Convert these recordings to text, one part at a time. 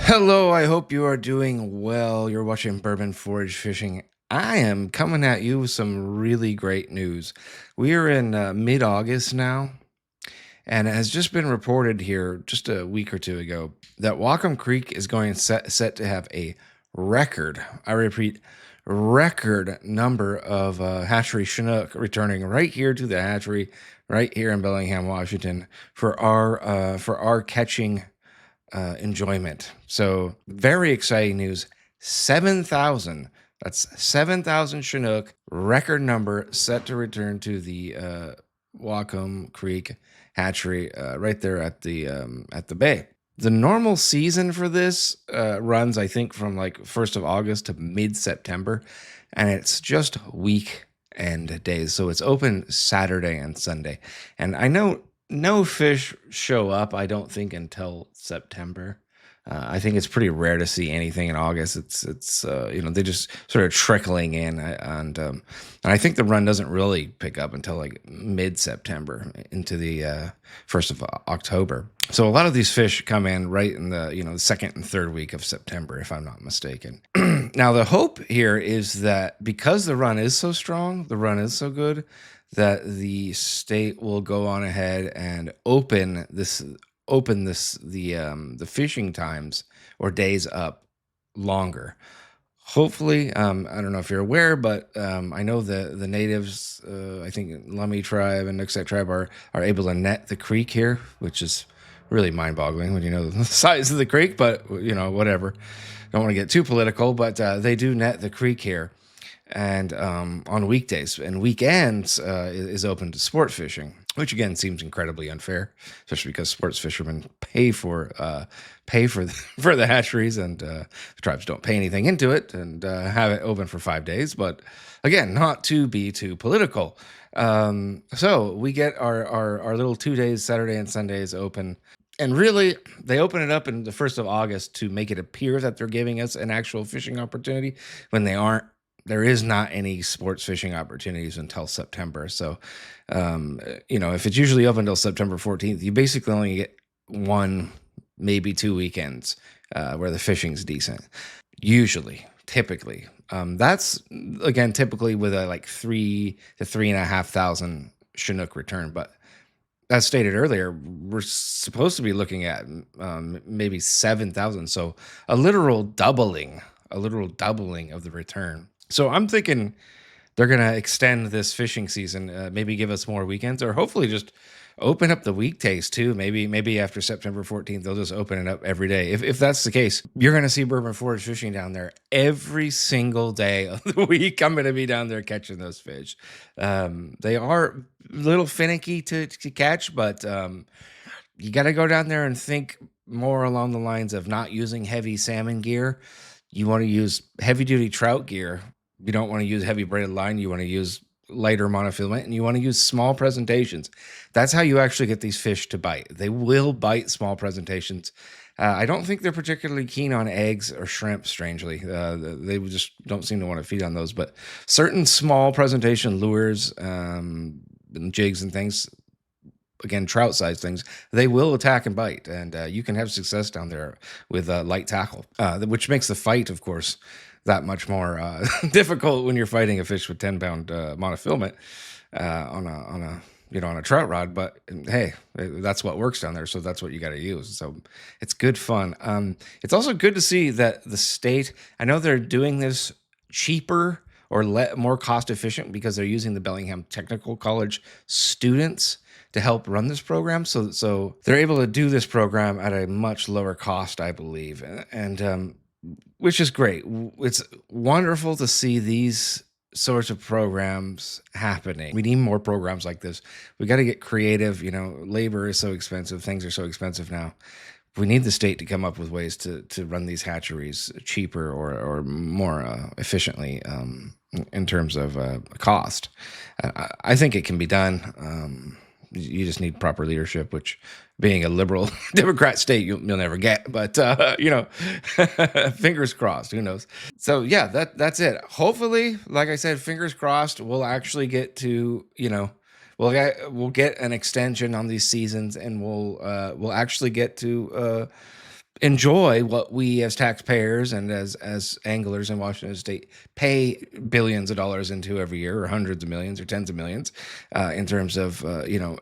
Hello, I hope you are doing well. You're watching Bourbon Forage Fishing. I am coming at you with some really great news. We are in mid August now, and it has just been reported here just a week or two ago that Whatcom Creek is going set to have a record, I repeat, record number of hatchery Chinook returning right here to the hatchery, right here in Bellingham, Washington, for our catching enjoyment. So very exciting news. 7,000. That's 7,000 Chinook, record number, set to return to the Whatcom Creek hatchery right there at the bay. The normal season for this runs, I think, from like 1st of August to mid-September, and it's just weekend days. So it's open Saturday and Sunday. And I know no fish show up, I don't think, until September. I think it's pretty rare to see anything in August. It's they just sort of trickling in, and I think the run doesn't really pick up until like mid September into the 1st of October. So a lot of these fish come in right in the second and third week of September, if I'm not mistaken. Now the hope here is that because the run is so strong, the run is so good, that the state will go on ahead and open the fishing times or days up longer. Hopefully, I don't know if you're aware, but I know the natives, I think Lummi tribe and Nooksack tribe are able to net the creek here, which is really mind-boggling when you know the size of the creek. But whatever. Don't want to get too political, but they do net the creek here, and on weekdays and weekends is open to sport fishing, which again seems incredibly unfair, especially because sports fishermen pay for for the hatcheries, and the tribes don't pay anything into it and have it open for 5 days. But again, not to be too political. So we get our little 2 days, Saturday and Sundays open. And really, they open it up in the 1st of August to make it appear that they're giving us an actual fishing opportunity when they aren't. There is not any sports fishing opportunities until September. So, if it's usually up until September 14th, you basically only get one, maybe 2 weekends where the fishing's decent. Usually, typically. That's, again, typically with a like 3 to 3,500 Chinook return. But as stated earlier, we're supposed to be looking at maybe 7,000. So a literal doubling of the return. So I'm thinking they're going to extend this fishing season, maybe give us more weekends, or hopefully just open up the weekdays too. Maybe after September 14th, they'll just open it up every day. If that's the case, you're going to see Bourbon Forage fishing down there every single day of the week. I'm going to be down there catching those fish. They are a little finicky to catch, but you got to go down there and think more along the lines of not using heavy salmon gear. You want to use heavy duty trout gear. You don't want to use heavy braided line. You want to use lighter monofilament, and you want to use small presentations. That's how you actually get these fish to bite. They will bite small presentations. I don't think they're particularly keen on eggs or shrimp, strangely. They just don't seem to want to feed on those. But certain small presentation lures and jigs and things, again, trout sized things, they will attack and bite. And you can have success down there with light tackle, which makes the fight, of course, that much more difficult when you're fighting a fish with 10-pound monofilament on a trout rod. But hey, that's what works down there, so that's what you got to use. So it's good fun. It's also good to see that the state, I know they're doing this cheaper or more cost efficient because they're using the Bellingham Technical College students to help run this program. So they're able to do this program at a much lower cost, I believe, and which is great. It's wonderful to see these sorts of programs happening. We need more programs like this. We got to get creative. Labor is so expensive. Things are so expensive now. We need the state to come up with ways to run these hatcheries cheaper or more efficiently in terms of cost. I think it can be done. You just need proper leadership, which, being a liberal Democrat state, you'll never get. But fingers crossed. Who knows? So yeah, that's it. Hopefully, like I said, fingers crossed, we'll actually get to we'll get an extension on these seasons, and we'll actually get to enjoy what we as taxpayers and as anglers in Washington State pay billions of dollars into every year, or hundreds of millions, or tens of millions, in terms of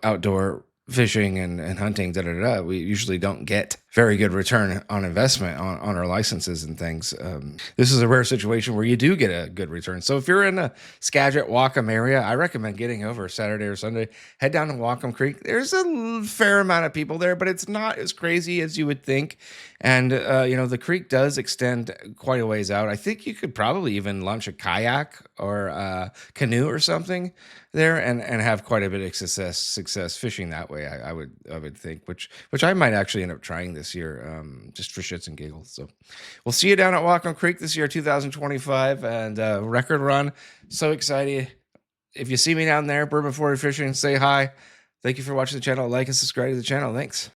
outdoor fishing and hunting. Da, da, da, da. We usually don't get very good return on investment on our licenses and things. This is a rare situation where you do get a good return. So if you're in the Skagit, Whatcom area, I recommend getting over Saturday or Sunday. Head down to Whatcom Creek. There's a fair amount of people there, but it's not as crazy as you would think. And the creek does extend quite a ways out. I think you could probably even launch a kayak or a canoe or something there, and have quite a bit of success fishing that way. I would think, which I might actually end up trying this year, just for shits and giggles. So we'll see you down at Whatcom Creek this year, 2025, and record run. So excited! If you see me down there, Bourbon Forward Fishing, say hi. Thank you for watching the channel. Like and subscribe to the channel. Thanks.